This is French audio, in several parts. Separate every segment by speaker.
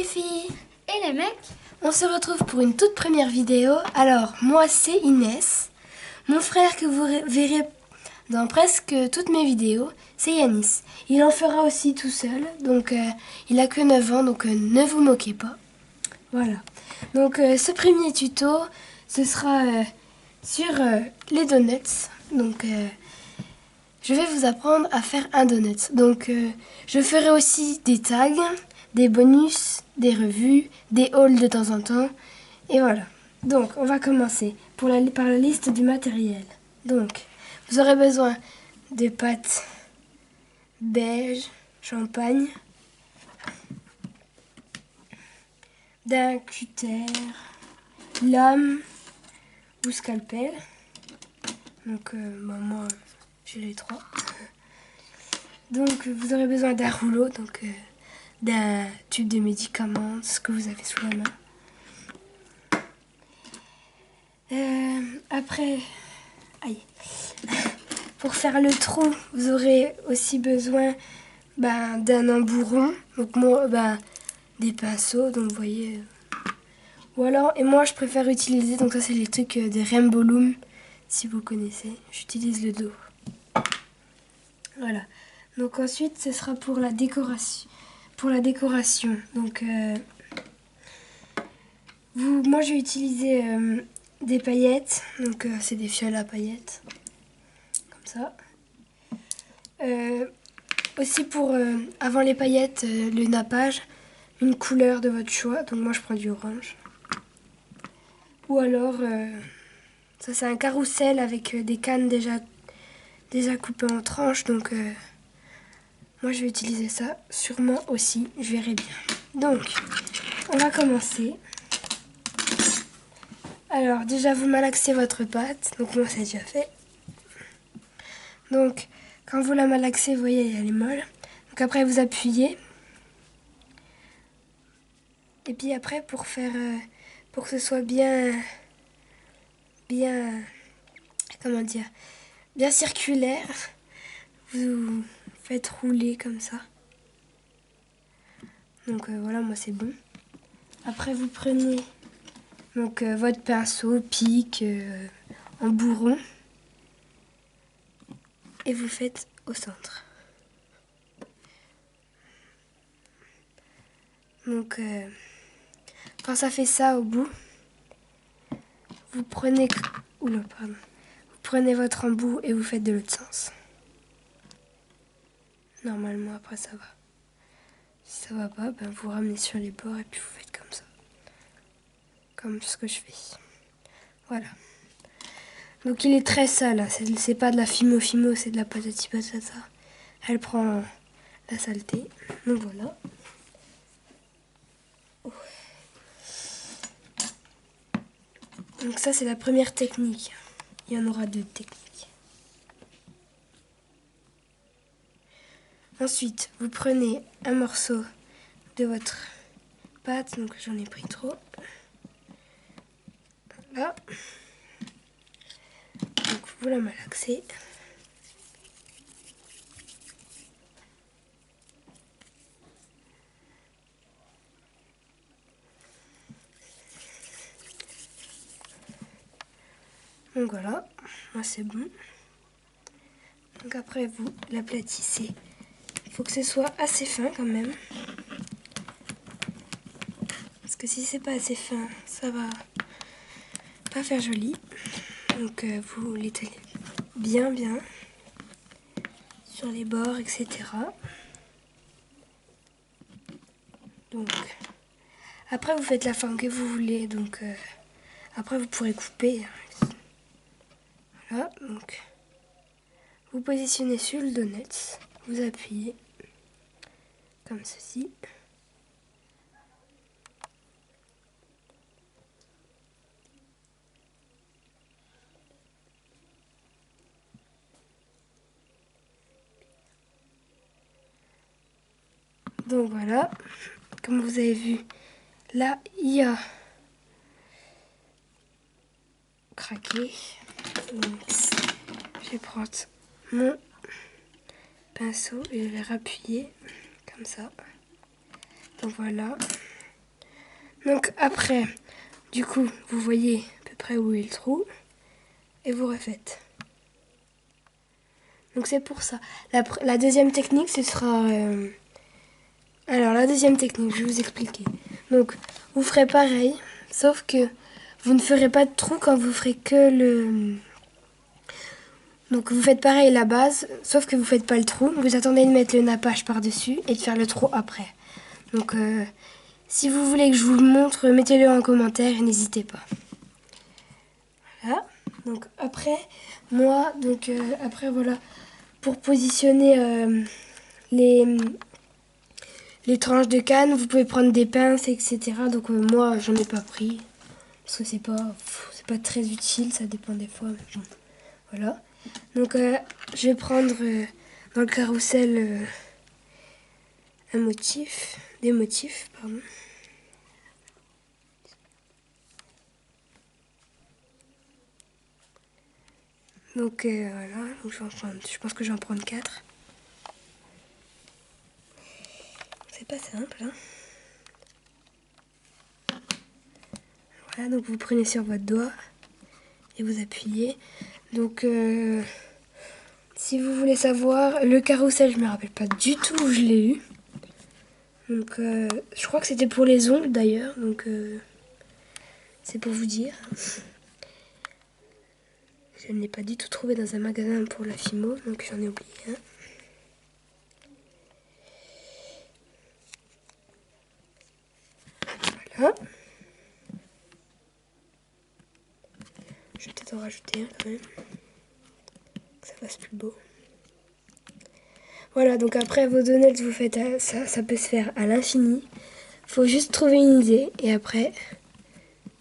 Speaker 1: les filles
Speaker 2: et les mecs.
Speaker 1: On se retrouve pour une toute première vidéo. Alors, moi c'est Inès. Mon frère que vous verrez dans presque toutes mes vidéos, c'est Yanis. Il en fera aussi tout seul, donc il a que 9 ans, donc ne vous moquez pas. Voilà. Donc ce premier tuto, ce sera sur les donuts. Donc je vais vous apprendre à faire un donut. Donc je ferai aussi des tags, des bonus, des revues, des hauls de temps en temps. Et voilà. Donc on va commencer par la liste du matériel. Donc vous aurez besoin de pâtes beige, champagne, d'un cutter, lame ou scalpel. Donc moi j'ai les trois. Donc vous aurez besoin d'un rouleau, donc d'un tube de médicaments, ce que vous avez sous la main. Après, pour faire le trou, vous aurez aussi besoin d'un embourron, donc moi des pinceaux, donc vous voyez. Ou alors, et moi je préfère utiliser, donc ça c'est les trucs de Rainbow Loom, si vous connaissez. J'utilise le dos. Voilà. Donc ensuite, ce sera pour la décoration. Donc moi je vais utiliser des paillettes, donc c'est des fioles à paillettes, comme ça. Aussi pour avant les paillettes, le nappage, une couleur de votre choix. Donc moi je prends du orange. Ou alors ça c'est un carrousel avec des cannes déjà coupées en tranches. Donc moi je vais utiliser ça sûrement aussi, je verrai bien. Donc on va commencer. Alors déjà vous malaxez votre pâte, donc moi c'est déjà fait. Donc quand vous la malaxez, vous voyez elle est molle. Donc après vous appuyez. Et puis après pour que ce soit bien comment dire, bien circulaire, vous faites rouler comme ça. Donc voilà, moi c'est bon. Après vous prenez donc votre pinceau, pic, embourron et vous faites au centre. Donc quand ça fait ça au bout, vous prenez vous prenez votre embout et vous faites de l'autre sens. Normalement après ça va. Si ça va pas, vous ramenez sur les bords et puis vous faites comme ça. Comme ce que je fais. Voilà. Donc il est très sale, hein. C'est pas de la fimo, c'est de la patati patata. Elle prend la saleté. Donc voilà. Donc ça c'est la première technique. Il y en aura 2 techniques. Ensuite, vous prenez un morceau de votre pâte. Donc j'en ai pris trop. Là. Donc vous la malaxez. Donc voilà, moi c'est bon. Donc après vous l'aplatissez. Il faut que ce soit assez fin quand même. Parce que si c'est pas assez fin, ça va pas faire joli. Donc vous l'étalez bien sur les bords, etc. Donc après vous faites la forme que vous voulez. Donc après vous pourrez couper. Voilà, donc vous positionnez sur le donut, vous appuyez comme ceci. Donc voilà, comme vous avez vu, là il y a craqué. Donc, je vais prendre mon pinceau et je vais appuyer comme ça. Donc voilà. Donc après, du coup, vous voyez à peu près où est le trou et vous refaites. Donc c'est pour ça. La deuxième technique, ce sera... Alors la deuxième technique, je vais vous expliquer. Donc vous ferez pareil, sauf que vous ne ferez pas de trou quand vous ferez que le... Donc vous faites pareil la base, sauf que vous faites pas le trou. Vous attendez de mettre le nappage par-dessus et de faire le trou après. Donc si vous voulez que je vous le montre, mettez-le en commentaire et n'hésitez pas. Voilà. Donc après, après voilà, pour positionner les tranches de canne, vous pouvez prendre des pinces, etc. Donc moi, j'en ai pas pris. Parce que c'est pas très utile, ça dépend des fois. Mais bon, voilà. Donc je vais prendre dans le carrousel des motifs, pardon. Donc voilà, donc je pense que je vais en prendre 4. C'est pas simple, hein. Voilà, donc vous prenez sur votre doigt et vous appuyez. Donc si vous voulez savoir, le carrousel, je me rappelle pas du tout où je l'ai eu. Donc je crois que c'était pour les ongles d'ailleurs, donc c'est pour vous dire. Je ne l'ai pas du tout trouvé dans un magasin pour la Fimo, donc j'en ai oublié un. Voilà. Je vais peut-être en rajouter un quand même, que ça fasse plus beau. Voilà, donc après vos donuts, vous faites ça peut se faire à l'infini. Faut juste trouver une idée et après,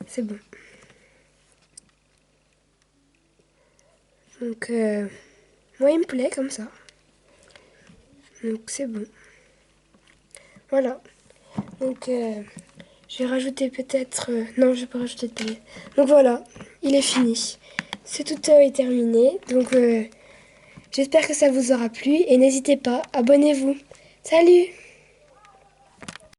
Speaker 1: c'est bon. Donc, moi il me plaît comme ça. Donc c'est bon. Voilà. Donc, je vais rajouter peut-être... non, je vais pas rajouter de paillettes. Donc voilà, il est fini. Ce tuto est terminé. Donc, j'espère que ça vous aura plu. Et n'hésitez pas, abonnez-vous. Salut!